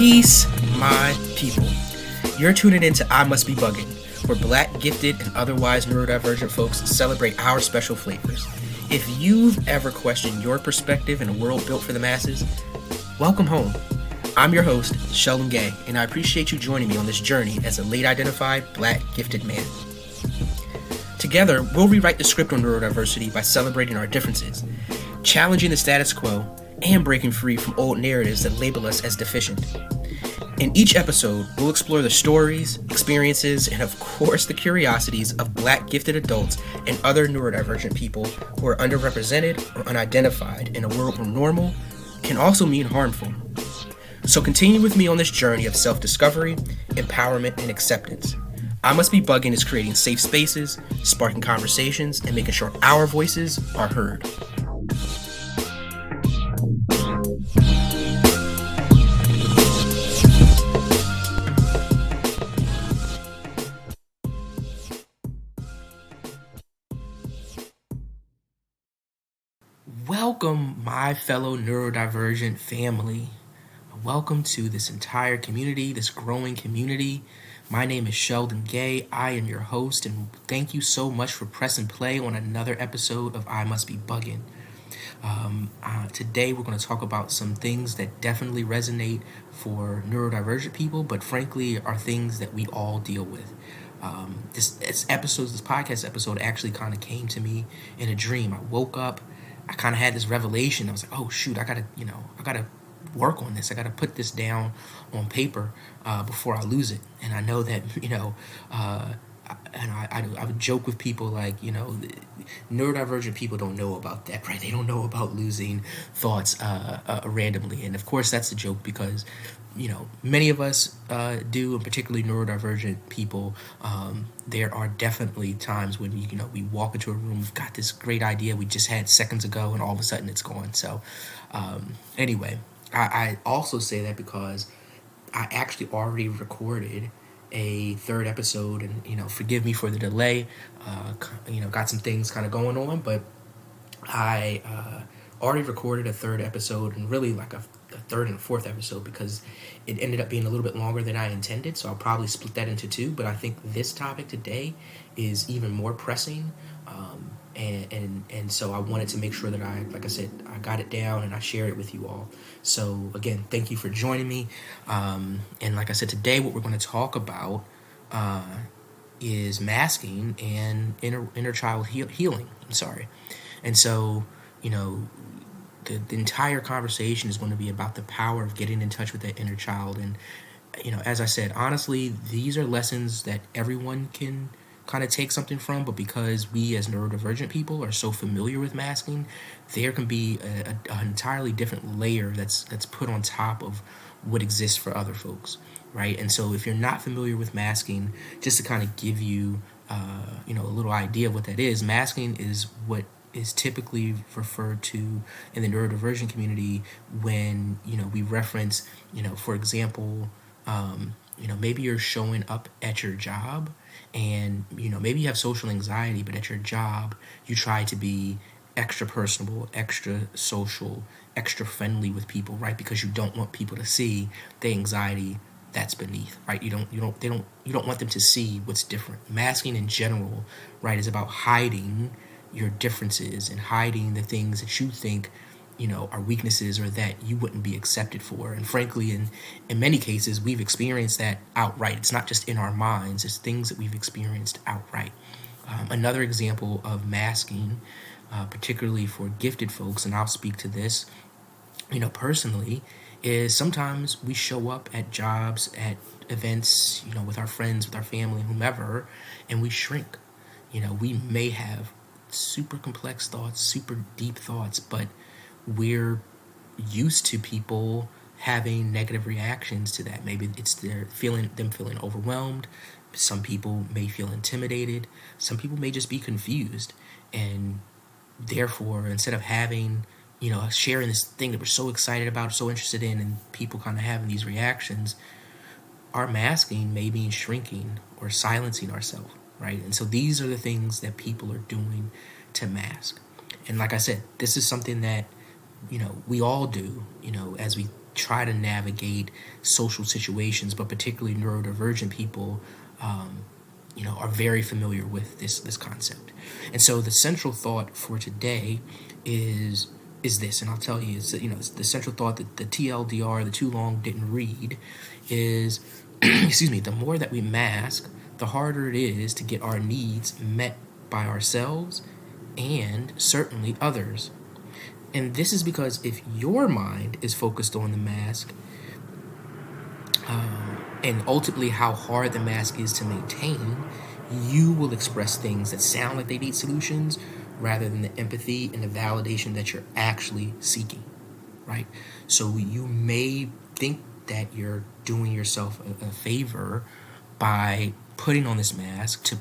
Peace, my people. You're tuning into I Must Be Bugging, where Black, gifted, and otherwise neurodivergent folks celebrate our special flavors. If you've ever questioned your perspective in a world built for the masses, welcome home. I'm your host, Sheldon Gay, and I appreciate you joining me on this journey as a late-identified Black, gifted man. Together, we'll rewrite the script on neurodiversity by celebrating our differences, challenging the status quo, and breaking free from old narratives that label us as deficient. In each episode, we'll explore the stories, experiences, and of course the curiosities of Black gifted adults and other neurodivergent people who are underrepresented or unidentified in a world where normal can also mean harmful. So continue with me on this journey of self-discovery, empowerment, and acceptance. I Must Be Bugging is creating safe spaces, sparking conversations, and making sure our voices are heard. Welcome, my fellow neurodivergent family. Welcome to this entire community, this growing community. My name is Sheldon Gay. I am your host, and thank you so much for pressing play on another episode of I Must Be Bugging. Today, we're going to talk about some things that definitely resonate for neurodivergent people, but frankly, are things that we all deal with. This podcast episode actually kind of came to me in a dream. I woke up. I kind of had this revelation. I was like, oh shoot, I gotta work on this. I gotta put this down on paper before I lose it. And I know that, I would joke with people like, neurodivergent people don't know about that, right? They don't know about losing thoughts randomly. And of course that's a joke because, many of us do, and particularly neurodivergent people. There are definitely times when, we walk into a room, we've got this great idea we just had seconds ago, and all of a sudden it's gone. So anyway, I also say that because I actually already recorded a third episode, and, forgive me for the delay, got some things kind of going on, but I already recorded a third episode, and really like a third and a fourth episode, because it ended up being a little bit longer than I intended, so I'll probably split that into two. But I think this topic today is even more pressing, and so I wanted to make sure that I got it down and I shared it with you all. So again, thank you for joining me, and like I said, today what we're going to talk about is masking and inner child healing. And so, the entire conversation is going to be about the power of getting in touch with that inner child. And, as I said, honestly, these are lessons that everyone can kind of take something from, but because we as neurodivergent people are so familiar with masking, there can be an entirely different layer that's put on top of what exists for other folks, right? And so if you're not familiar with masking, just to kind of give you, a little idea of what that is, masking is what is typically referred to in the neurodivergent community when, we reference, for example, maybe you're showing up at your job and, maybe you have social anxiety, but at your job, you try to be extra personable, extra social, extra friendly with people, right? Because you don't want people to see the anxiety that's beneath, right? You don't want them to see what's different. Masking in general, right, is about hiding your differences and hiding the things that you think, are weaknesses or that you wouldn't be accepted for. And frankly, in many cases, we've experienced that outright. It's not just in our minds, it's things that we've experienced outright. Another example of masking, particularly for gifted folks, and I'll speak to this, personally, is sometimes we show up at jobs, at events, with our friends, with our family, whomever, and we shrink. We may have super complex thoughts, super deep thoughts, but we're used to people having negative reactions to that. Maybe it's them feeling overwhelmed. Some people may feel intimidated. Some people may just be confused. And therefore, instead of having, sharing this thing that we're so excited about, so interested in, and people kind of having these reactions, our masking may mean shrinking or silencing ourselves, right? And so these are the things that people are doing to mask. And like I said, this is something that, we all do, as we try to navigate social situations, but particularly neurodivergent people, are very familiar with this concept. And so the central thought for today is this, and I'll tell you, is the central thought that the TLDR, the too long didn't read, is excuse me, the more that we mask, the harder it is to get our needs met by ourselves and certainly others. And this is because if your mind is focused on the mask, and ultimately how hard the mask is to maintain, you will express things that sound like they need solutions rather than the empathy and the validation that you're actually seeking, right? So you may think that you're doing yourself a favor by putting on this mask to,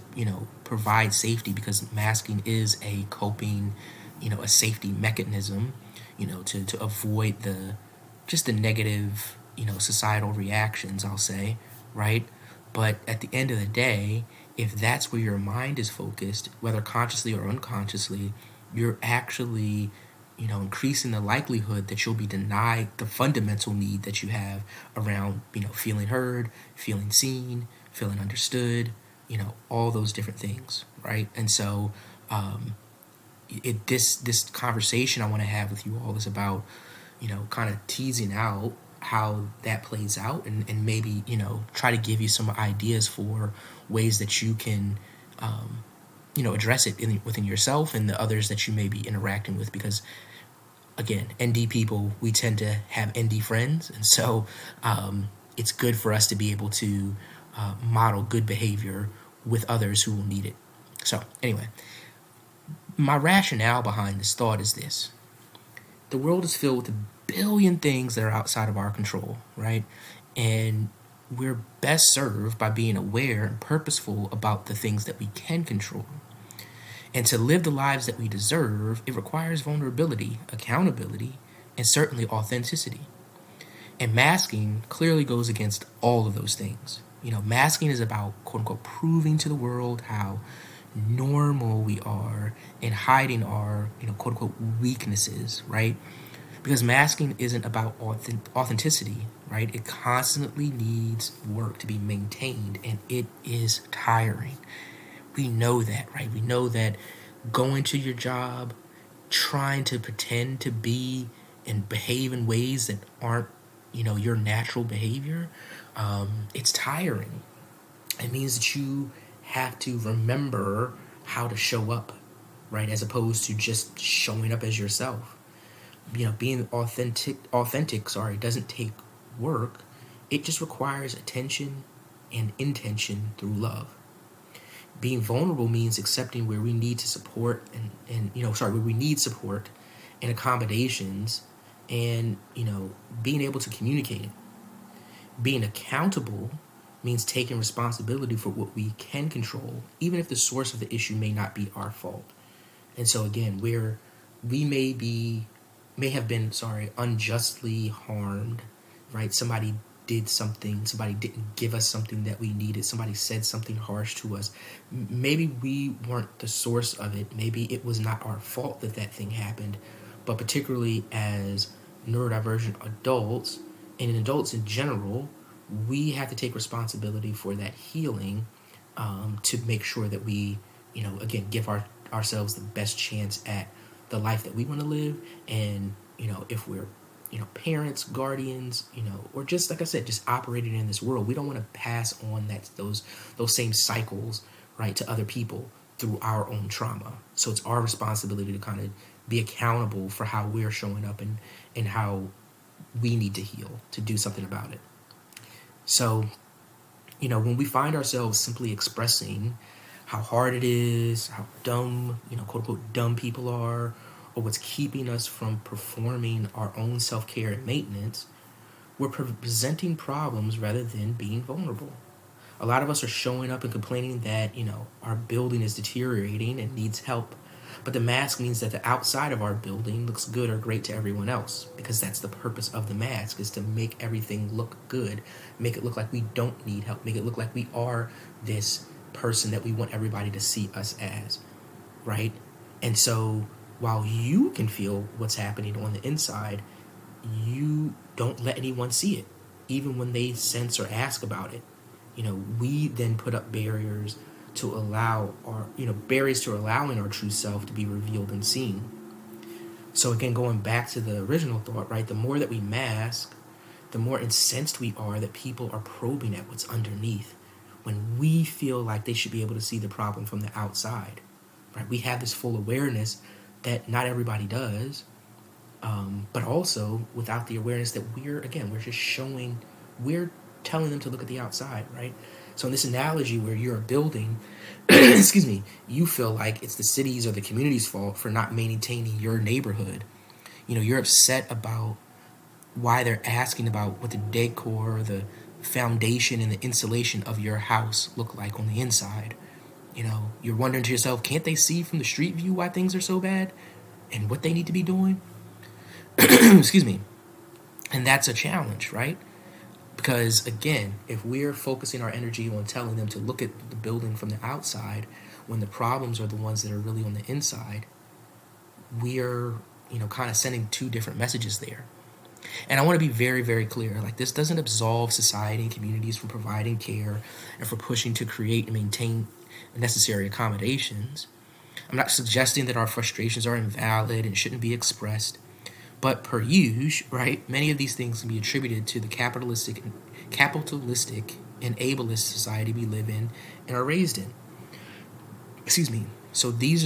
provide safety, because masking is a coping, a safety mechanism, to avoid the negative, societal reactions, I'll say, right? But at the end of the day, if that's where your mind is focused, whether consciously or unconsciously, you're actually, increasing the likelihood that you'll be denied the fundamental need that you have around, feeling heard, feeling seen, feeling understood, all those different things, right? And so, this conversation I want to have with you all is about, kind of teasing out how that plays out, and maybe, try to give you some ideas for ways that you can, address it within yourself and the others that you may be interacting with. Because, again, ND people, we tend to have ND friends, and so it's good for us to be able to model good behavior with others who will need it. So, anyway, my rationale behind this thought is this. The world is filled with a billion things that are outside of our control, right? And we're best served by being aware and purposeful about the things that we can control. And to live the lives that we deserve, it requires vulnerability, accountability, and certainly authenticity. And masking clearly goes against all of those things. Masking is about, quote unquote, proving to the world how normal we are and hiding our, quote unquote, weaknesses, right? Because masking isn't about authenticity, right? It constantly needs work to be maintained, and it is tiring. We know that, right? We know that going to your job, trying to pretend to be and behave in ways that aren't, your natural behavior, it's tiring. It means that you have to remember how to show up, right? As opposed to just showing up as yourself. Being authentic, doesn't take work. It just requires attention and intention through love. Being vulnerable means accepting where we need to support where we need support and accommodations, and, being able to communicate it. Being accountable means taking responsibility for what we can control, even if the source of the issue may not be our fault. And so again, where we may have been unjustly harmed, right? Somebody did something, somebody didn't give us something that we needed, somebody said something harsh to us. Maybe we weren't the source of it. Maybe it was not our fault that thing happened. But particularly as neurodivergent adults, and in adults in general, we have to take responsibility for that healing, to make sure that we, again, give ourselves the best chance at the life that we want to live. And, if we're, parents, guardians, or just, like I said, just operating in this world, we don't want to pass on those same cycles, right, to other people through our own trauma. So it's our responsibility to kind of be accountable for how we're showing up and how we need to heal, to do something about it. So, when we find ourselves simply expressing how hard it is, how dumb, quote unquote, dumb people are, or what's keeping us from performing our own self-care and maintenance, we're presenting problems rather than being vulnerable. A lot of us are showing up and complaining that, our building is deteriorating and needs help. But the mask means that the outside of our building looks good or great to everyone else, because that's the purpose of the mask, is to make everything look good, make it look like we don't need help, make it look like we are this person that we want everybody to see us as, right? And so while you can feel what's happening on the inside, you don't let anyone see it, even when they sense or ask about it. We then put up barriers to allow barriers to allowing our true self to be revealed and seen. So again, going back to the original thought, right? The more that we mask, the more incensed we are that people are probing at what's underneath, when we feel like they should be able to see the problem from the outside, right? We have this full awareness that not everybody does, but also without the awareness that we're just showing, we're telling them to look at the outside, right? So in this analogy where you're a building, excuse me, you feel like it's the city's or the community's fault for not maintaining your neighborhood. You're upset about why they're asking about what the decor, the foundation, and the insulation of your house look like on the inside. You're wondering to yourself, can't they see from the street view why things are so bad and what they need to be doing? Excuse me. And that's a challenge, right? Because again, if we're focusing our energy on telling them to look at the building from the outside, when the problems are the ones that are really on the inside, we're, kind of sending two different messages there. And I want to be very, very clear. Like, this doesn't absolve society and communities from providing care and for pushing to create and maintain necessary accommodations. I'm not suggesting that our frustrations are invalid and shouldn't be expressed. But per usual, right, many of these things can be attributed to the capitalistic and ableist society we live in and are raised in. Excuse me. So these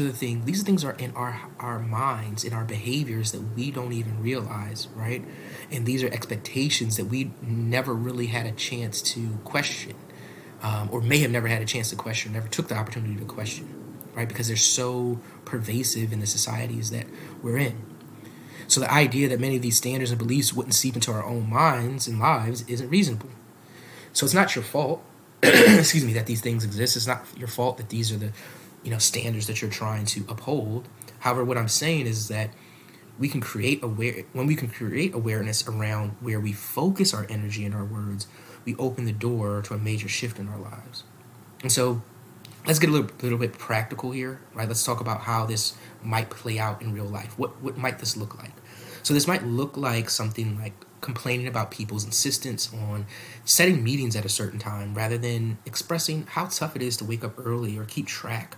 things are in our minds, in our behaviors that we don't even realize, right? And these are expectations that we never really had a chance to question, or may have never had a chance to question, never took the opportunity to question, right? Because they're so pervasive in the societies that we're in. So the idea that many of these standards and beliefs wouldn't seep into our own minds and lives isn't reasonable. So it's not your fault, excuse me, that these things exist. It's not your fault that these are the, standards that you're trying to uphold. However, what I'm saying is that when we can create awareness around where we focus our energy and our words, we open the door to a major shift in our lives. And so let's get a little bit practical here, right? Let's talk about how this might play out in real life. What might this look like? So this might look like something like complaining about people's insistence on setting meetings at a certain time rather than expressing how tough it is to wake up early or keep track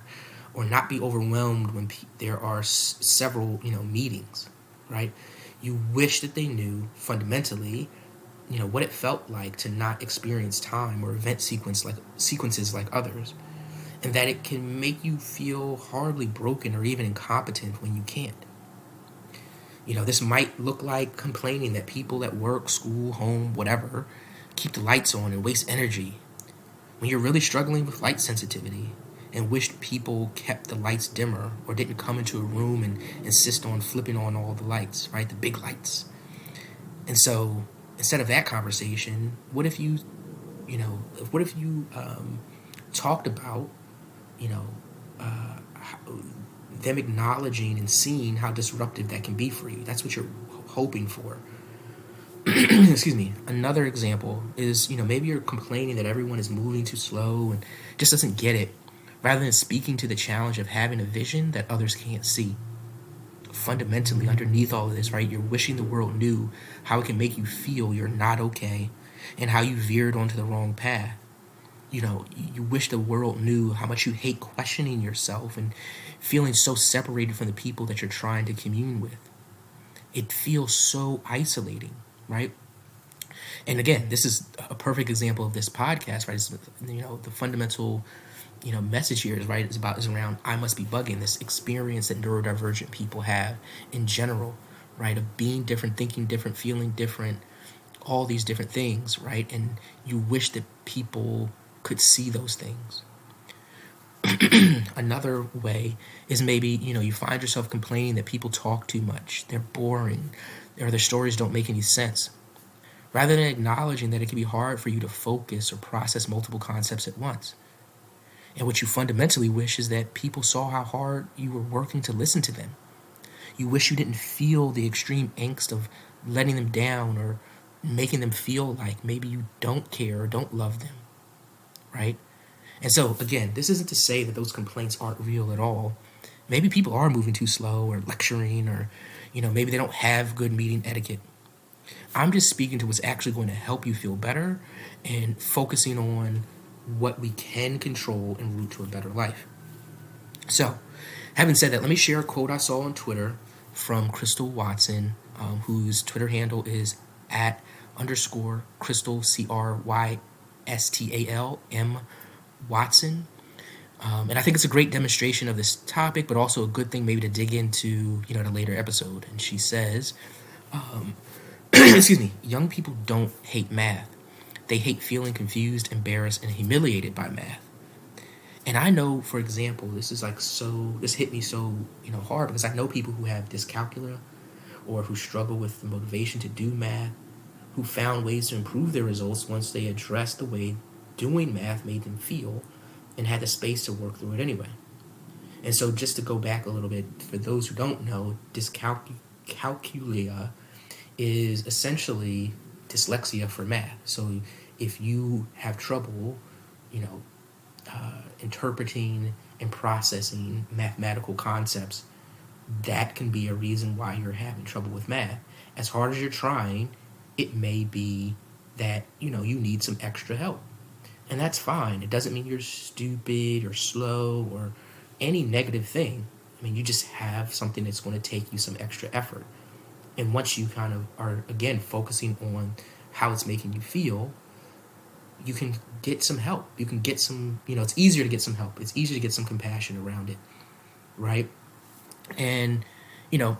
or not be overwhelmed when there are several, meetings, right? You wish that they knew fundamentally, what it felt like to not experience time or event sequences like others, and that it can make you feel horribly broken or even incompetent when you can't. This might look like complaining that people at work, school, home, whatever, keep the lights on and waste energy when you're really struggling with light sensitivity and wished people kept the lights dimmer or didn't come into a room and insist on flipping on all the lights, right? The big lights. And so instead of that conversation, what if you talked about, them acknowledging and seeing how disruptive that can be for you. That's what you're hoping for. Excuse me. Another example is, maybe you're complaining that everyone is moving too slow and just doesn't get it, rather than speaking to the challenge of having a vision that others can't see. Fundamentally, underneath all of this, right, you're wishing the world knew how it can make you feel you're not okay and how you veered onto the wrong path. You wish the world knew how much you hate questioning yourself and feeling so separated from the people that you're trying to commune with. It feels so isolating, right? And again, this is a perfect example of this podcast, right? It's, the fundamental, message here is around I must be bugging, this experience that neurodivergent people have in general, right? Of being different, thinking different, feeling different, all these different things, right? And you wish that people could see those things. Another way is maybe, you find yourself complaining that people talk too much, they're boring, or their stories don't make any sense, rather than acknowledging that it can be hard for you to focus or process multiple concepts at once. And what you fundamentally wish is that people saw how hard you were working to listen to them. You wish you didn't feel the extreme angst of letting them down or making them feel like maybe you don't care or don't love them, right? And so, again, this isn't to say that those complaints aren't real at all. Maybe people are moving too slow or lecturing or, maybe they don't have good meeting etiquette. I'm just speaking to what's actually going to help you feel better and focusing on what we can control and route to a better life. So, having said that, let me share a quote I saw on Twitter from Crystal Watson, whose Twitter handle is at underscore Crystal, CRYSTALM Watson. And I think it's a great demonstration of this topic, but also a good thing maybe to dig into, in a later episode. And she says, excuse me, young people don't hate math. They hate feeling confused, embarrassed, and humiliated by math. And I know, for example, this hit me so, hard because I know people who have dyscalculia or who struggle with the motivation to do math, who found ways to improve their results once they addressed the way doing math made them feel and had the space to work through it anyway. And so just to go back a little bit, for those who don't know, dyscalculia is essentially dyslexia for math. So if you have trouble, interpreting and processing mathematical concepts, that can be a reason why you're having trouble with math. As hard as you're trying, it may be that, you need some extra help. And that's fine. It doesn't mean you're stupid or slow or any negative thing. I mean, you just have something that's going to take you some extra effort. And once you kind of are, again, focusing on how it's making you feel, you can get some help. You can get some, it's easier to get some help. It's easier to get some compassion around it, right? And,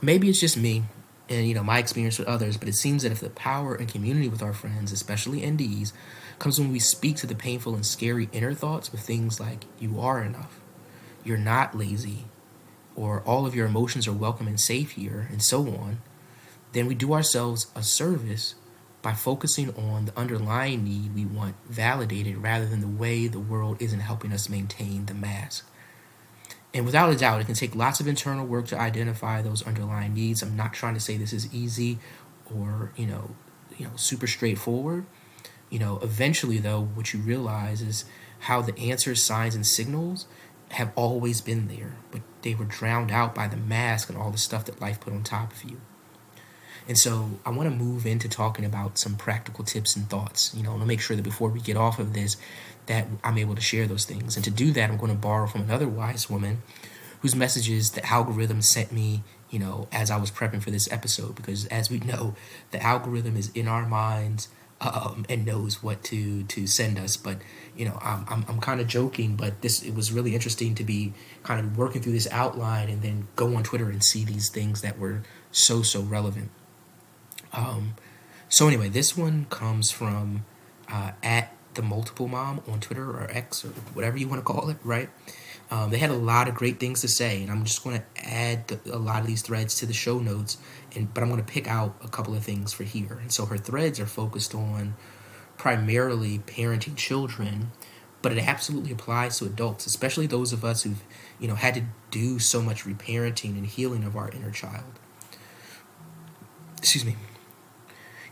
maybe it's just me and, my experience with others, but it seems that if the power and community with our friends, especially NDs, comes when we speak to the painful and scary inner thoughts with things like, you are enough, you're not lazy, or all of your emotions are welcome and safe here, and so on, then we do ourselves a service by focusing on the underlying need we want validated rather than the way the world isn't helping us maintain the mask. And without a doubt, it can take lots of internal work to identify those underlying needs. I'm not trying to say this is easy or, super straightforward. Eventually, though, what you realize is how the answers, signs, and signals have always been there, but they were drowned out by the mask and all the stuff that life put on top of you. And so I want to move into talking about some practical tips and thoughts, to make sure that before we get off of this, that I'm able to share those things. And to do that, I'm going to borrow from another wise woman whose messages the algorithm sent me, as I was prepping for this episode. Because as we know, the algorithm is in our minds and knows what to send us. But, I'm kind of joking, but it was really interesting to be kind of working through this outline and then go on Twitter and see these things that were so relevant. So anyway, this one comes from at the multiple mom on Twitter or X or whatever you want to call it, right? They had a lot of great things to say, and I'm just going to add a lot of these threads to the show notes, but I'm going to pick out a couple of things for here. And so her threads are focused on primarily parenting children, but it absolutely applies to adults, especially those of us who've had to do so much reparenting and healing of our inner child. Excuse me.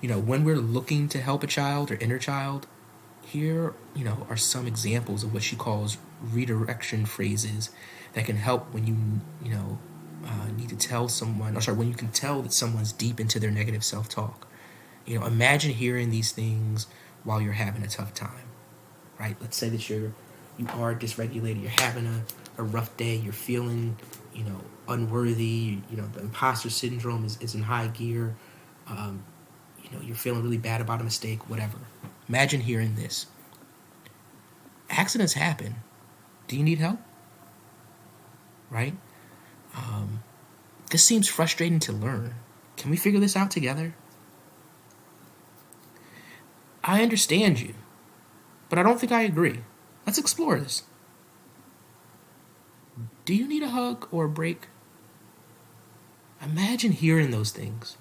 When we're looking to help a child or inner child, here, are some examples of what she calls redirection phrases that can help when you need to tell someone, when you can tell that someone's deep into their negative self-talk. Imagine hearing these things while you're having a tough time, right? Let's say that you are dysregulated, you're having a rough day, you're feeling, unworthy, the imposter syndrome is in high gear, you're feeling really bad about a mistake, whatever. Imagine hearing this. Accidents happen. Do you need help? Right? This seems frustrating to learn. Can we figure this out together? I understand you, but I don't think I agree. Let's explore this. Do you need a hug or a break? Imagine hearing those things.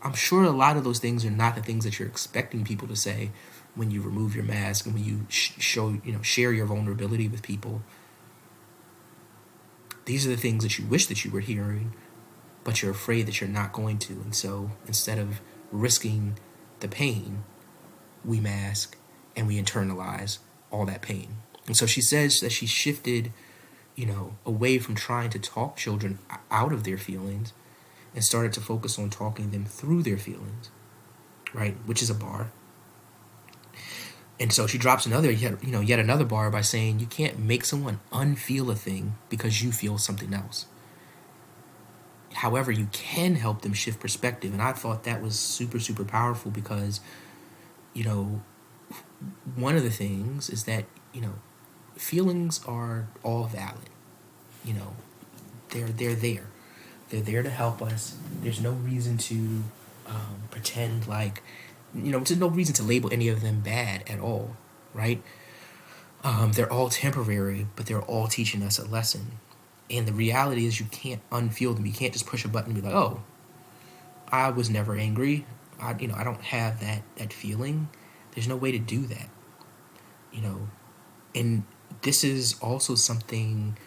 I'm sure a lot of those things are not the things that you're expecting people to say when you remove your mask and when you share your vulnerability with people. These are the things that you wish that you were hearing, but you're afraid that you're not going to. And so instead of risking the pain, we mask and we internalize all that pain. And so she says that she shifted, away from trying to talk children out of their feelings and started to focus on talking them through their feelings, right? Which is a bar. And so she drops yet another bar by saying you can't make someone unfeel a thing because you feel something else. However, you can help them shift perspective. And I thought that was super, super powerful because, one of the things is that, feelings are all valid. They're there. They're there to help us. There's no reason to pretend like, there's no reason to label any of them bad at all, right? They're all temporary, but they're all teaching us a lesson. And the reality is you can't unfeel them. You can't just push a button and be like, oh, I was never angry. I don't have that feeling. There's no way to do that. And this is also something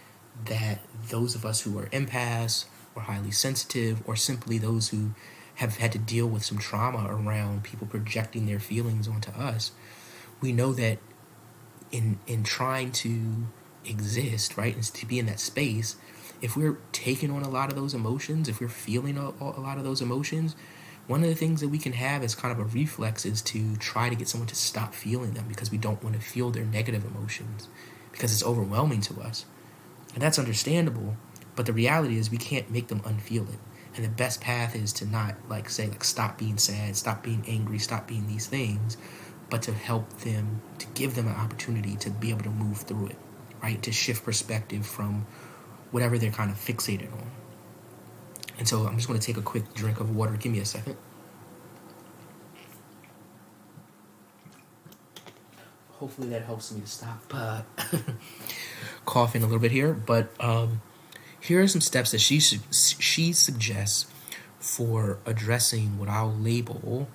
that those of us who are empaths or highly sensitive or simply those who have had to deal with some trauma around people projecting their feelings onto us, we know that in trying to exist, right, and to be in that space, if we're taking on a lot of those emotions, if we're feeling a lot of those emotions, one of the things that we can have as kind of a reflex is to try to get someone to stop feeling them because we don't want to feel their negative emotions because it's overwhelming to us. And that's understandable, but the reality is we can't make them unfeel it. And the best path is to not say stop being sad, stop being angry, stop being these things, but to help them, to give them an opportunity to be able to move through it, right? To shift perspective from whatever they're kind of fixated on. And so I'm just going to take a quick drink of water. Give me a second. Hopefully that helps me to stop coughing a little bit here. But here are some steps that she suggests for addressing what I'll label,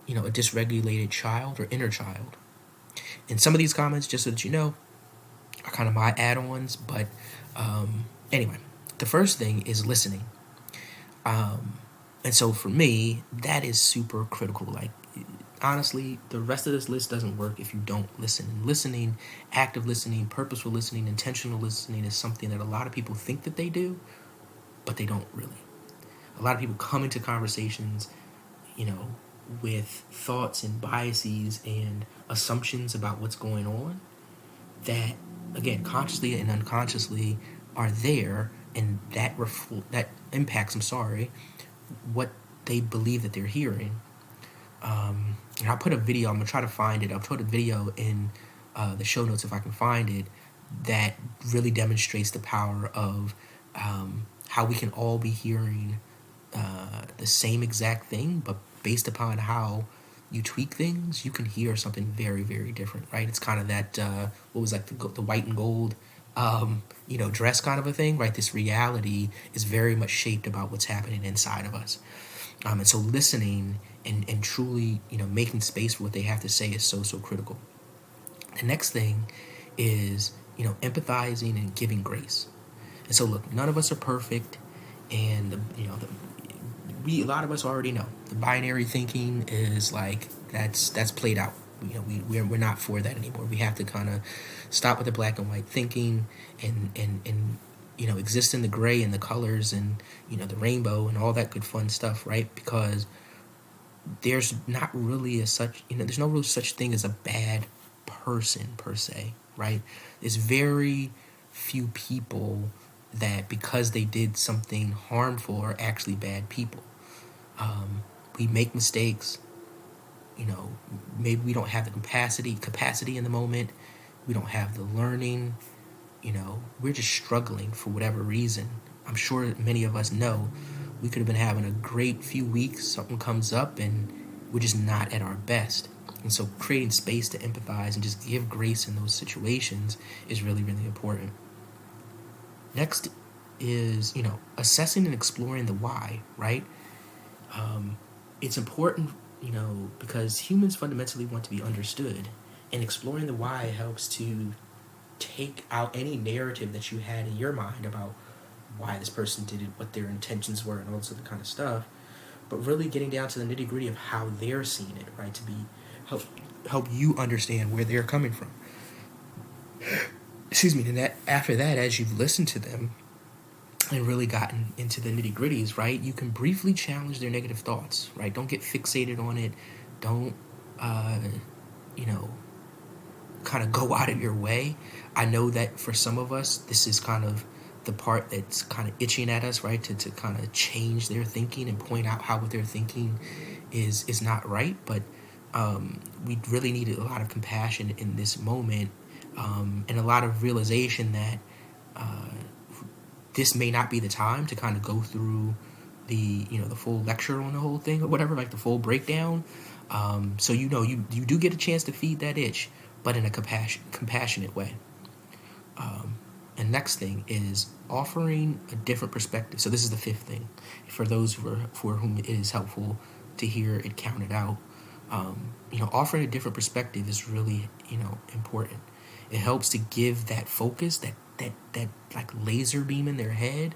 a dysregulated child or inner child. And some of these comments, just so that you know, are kind of my add-ons. But anyway, the first thing is listening. And so for me, that is super critical. Like, honestly, the rest of this list doesn't work if you don't listen. And listening, active listening, purposeful listening, intentional listening is something that a lot of people think that they do, but they don't really. A lot of people come into conversations, with thoughts and biases and assumptions about what's going on that, again, consciously and unconsciously are there, and that impacts, what they believe that they're hearing. And I'll put a video, I'm going to try to find it. I'll put a video in the show notes if I can find it, that really demonstrates the power of how we can all be hearing the same exact thing, but based upon how you tweak things, you can hear something very, very different, right? It's kind of that, what was like the white and gold, dress kind of a thing, right? This reality is very much shaped about what's happening inside of us. And so listening and truly, making space for what they have to say is so, so critical. The next thing is, empathizing and giving grace. And so look, none of us are perfect, and a lot of us already know the binary thinking is like that's played out. We're not for that anymore. We have to kind of stop with the black and white thinking and exist in the gray and the colors and the rainbow and all that good fun stuff, right? Because there's not really there's no real such thing as a bad person per se, right? There's very few people that because they did something harmful are actually bad people. We make mistakes. Maybe we don't have the capacity in the moment. We don't have the learning. We're just struggling for whatever reason. I'm sure many of us know we could have been having a great few weeks. Something comes up and we're just not at our best. And so creating space to empathize and just give grace in those situations is really, really important. Next is, assessing and exploring the why, right? It's important, because humans fundamentally want to be understood. And exploring the why helps to take out any narrative that you had in your mind about why this person did it, what their intentions were, and all this other kind of stuff. But really getting down to the nitty-gritty of how they're seeing it, right? To help you understand where they're coming from. Excuse me. And after that, as you've listened to them, and really gotten into the nitty gritties, right, you can briefly challenge their negative thoughts, right? Don't get fixated on it. Don't, uh, you know, kind of go out of your way. I know that for some of us, this is kind of the part that's kind of itching at us, right? To kind of change their thinking and point out how what they're thinking is not right. But we really need a lot of compassion in this moment, and a lot of realization that this may not be the time to kind of go through the full lecture on the whole thing or whatever, like the full breakdown. So you do get a chance to feed that itch, but in a compassionate way. And next thing is offering a different perspective. So this is the fifth thing. For those for whom it is helpful to hear it counted out, offering a different perspective is really important. It helps to give that focus, that like laser beam in their head,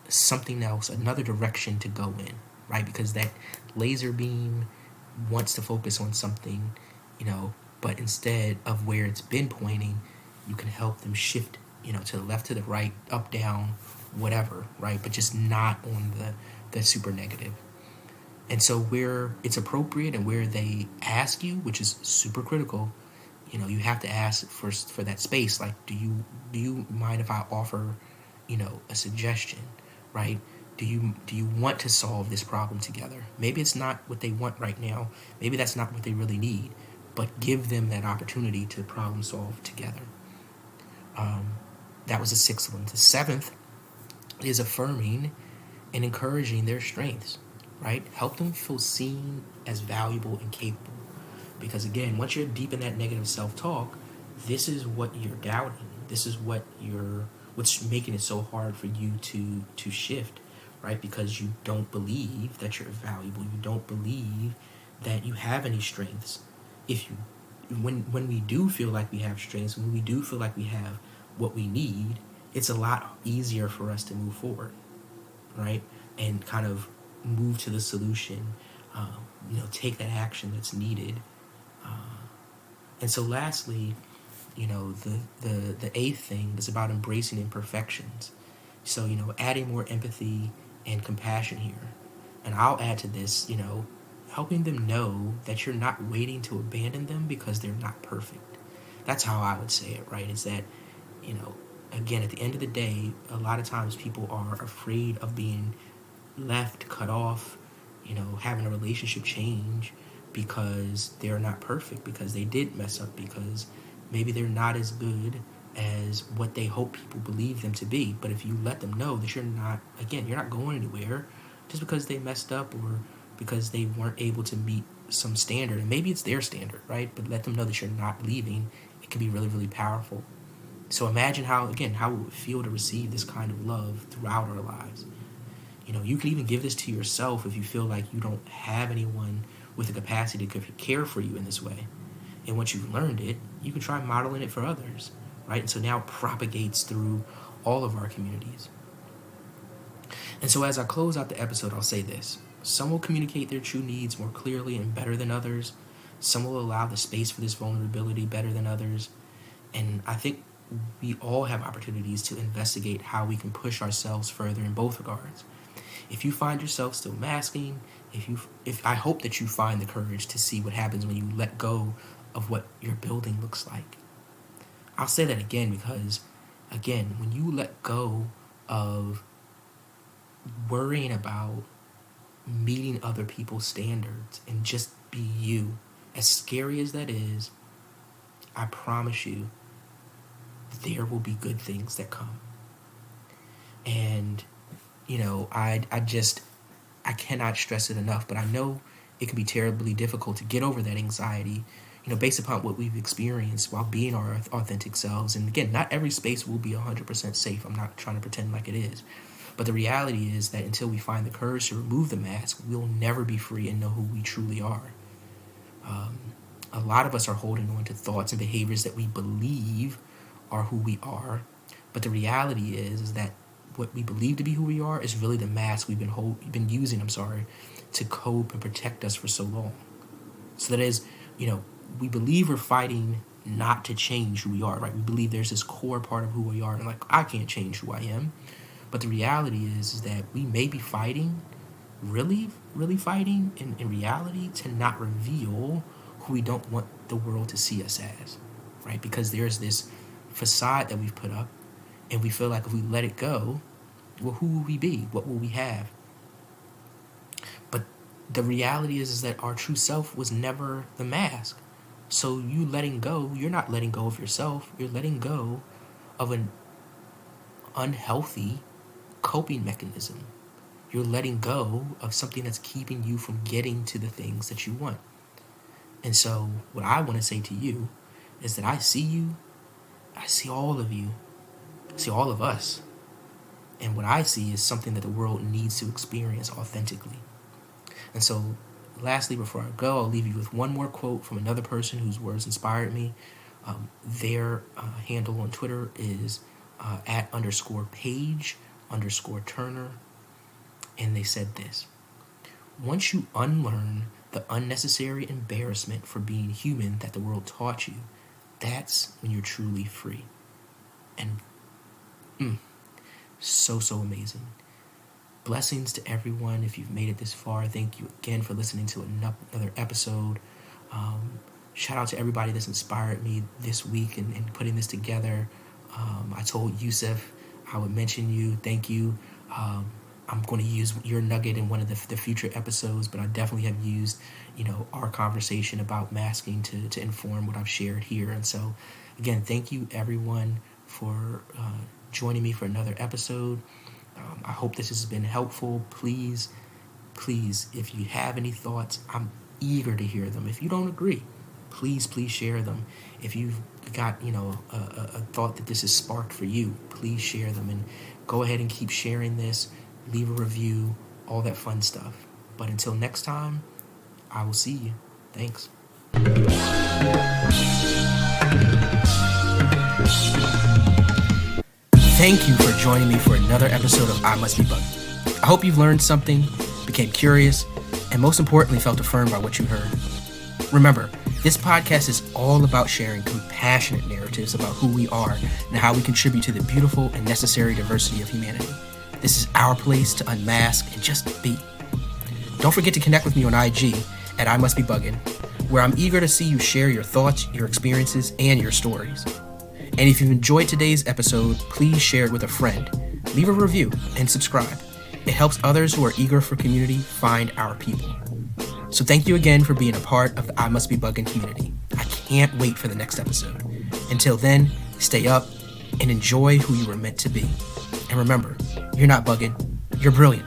something else, another direction to go in, right? Because that laser beam wants to focus on something, but instead of where it's been pointing, you can help them shift, to the left, to the right, up, down, whatever, right? But just not on the super negative. And so where it's appropriate and where they ask you, which is super critical, you have to ask first for that space. Like, do you mind if I offer, a suggestion, right? Do you want to solve this problem together? Maybe it's not what they want right now. Maybe that's not what they really need. But give them that opportunity to problem solve together. That was the sixth one. The seventh is affirming and encouraging their strengths, right? Help them feel seen as valuable and capable. Because again, once you're deep in that negative self-talk, this is what you're doubting. This is what's making it so hard for you to shift, right? Because you don't believe that you're valuable. You don't believe that you have any strengths. When we do feel like we have strengths, when we do feel like we have what we need, it's a lot easier for us to move forward, right? And kind of move to the solution, take that action that's needed. And so lastly, the eighth thing is about embracing imperfections. So, adding more empathy and compassion here. And I'll add to this, helping them know that you're not waiting to abandon them because they're not perfect. That's how I would say it, right? Is that, again, at the end of the day, a lot of times people are afraid of being left, cut off, having a relationship change because they're not perfect, because they did mess up, because maybe they're not as good as what they hope people believe them to be. But if you let them know that you're not going anywhere just because they messed up or because they weren't able to meet some standard, and maybe it's their standard, right? But let them know that you're not leaving. It can be really, really powerful. So imagine how it would feel to receive this kind of love throughout our lives. You can even give this to yourself if you feel like you don't have anyone with the capacity to care for you in this way. And once you've learned it, you can try modeling it for others, right? And so now it propagates through all of our communities. And so as I close out the episode, I'll say this. Some will communicate their true needs more clearly and better than others. Some will allow the space for this vulnerability better than others. And I think we all have opportunities to investigate how we can push ourselves further in both regards. If you find yourself still masking, if I hope that you find the courage to see what happens when you let go of what your building looks like. I'll say that again because, again, when you let go of worrying about meeting other people's standards and just be you, as scary as that is, I promise you, there will be good things that come. And, I cannot stress it enough, but I know it can be terribly difficult to get over that anxiety, based upon what we've experienced while being our authentic selves. And again, not every space will be 100% safe. I'm not trying to pretend like it is. But the reality is that until we find the courage to remove the mask, we'll never be free and know who we truly are. A lot of us are holding on to thoughts and behaviors that we believe are who we are. But the reality is that what we believe to be who we are is really the mask we've been using, to cope and protect us for so long. So that is, we believe we're fighting not to change who we are, right? We believe there's this core part of who we are, and I can't change who I am. But the reality is that we may be fighting, really, really fighting in reality to not reveal who we don't want the world to see us as, right? Because there's this facade that we've put up, and we feel like if we let it go, well, who will we be? What will we have? But the reality is that our true self was never the mask. So you letting go, you're not letting go of yourself. You're letting go of an unhealthy coping mechanism. You're letting go of something that's keeping you from getting to the things that you want. And so what I want to say to you is that I see you, I see all of you, I see all of us. And what I see is something that the world needs to experience authentically. And so lastly, before I go, I'll leave you with one more quote from another person whose words inspired me. Their handle on Twitter is @_page_Turner. And they said this: once you unlearn the unnecessary embarrassment for being human that the world taught you, that's when you're truly free. And so amazing. Blessings to everyone. If you've made it this far, thank you again for listening to another episode. Shout out to everybody that's inspired me this week in putting this together. I told Yusuf I would mention you. Thank you. I'm going to use your nugget in one of the future episodes, but I definitely have used, our conversation about masking to inform what I've shared here. And so, again, thank you everyone for joining me for another episode. I hope this has been helpful. Please, if you have any thoughts, I'm eager to hear them. If you don't agree, please share them. If you've got, a thought that this has sparked for you, please share them. And go ahead and keep sharing this. Leave a review, all that fun stuff. But until next time, I will see you. Thanks. Thank you for joining me for another episode of I Must Be Bugging. I hope you've learned something, became curious, and most importantly, felt affirmed by what you heard. Remember, this podcast is all about sharing compassionate narratives about who we are and how we contribute to the beautiful and necessary diversity of humanity. This is our place to unmask and just be. Don't forget to connect with me on IG at I Must Be Bugging, where I'm eager to see you share your thoughts, your experiences, and your stories. And if you've enjoyed today's episode, please share it with a friend. Leave a review and subscribe. It helps others who are eager for community find our people. So thank you again for being a part of the I Must Be Bugging community. I can't wait for the next episode. Until then, stay up and enjoy who you were meant to be. And remember, you're not bugging, you're brilliant.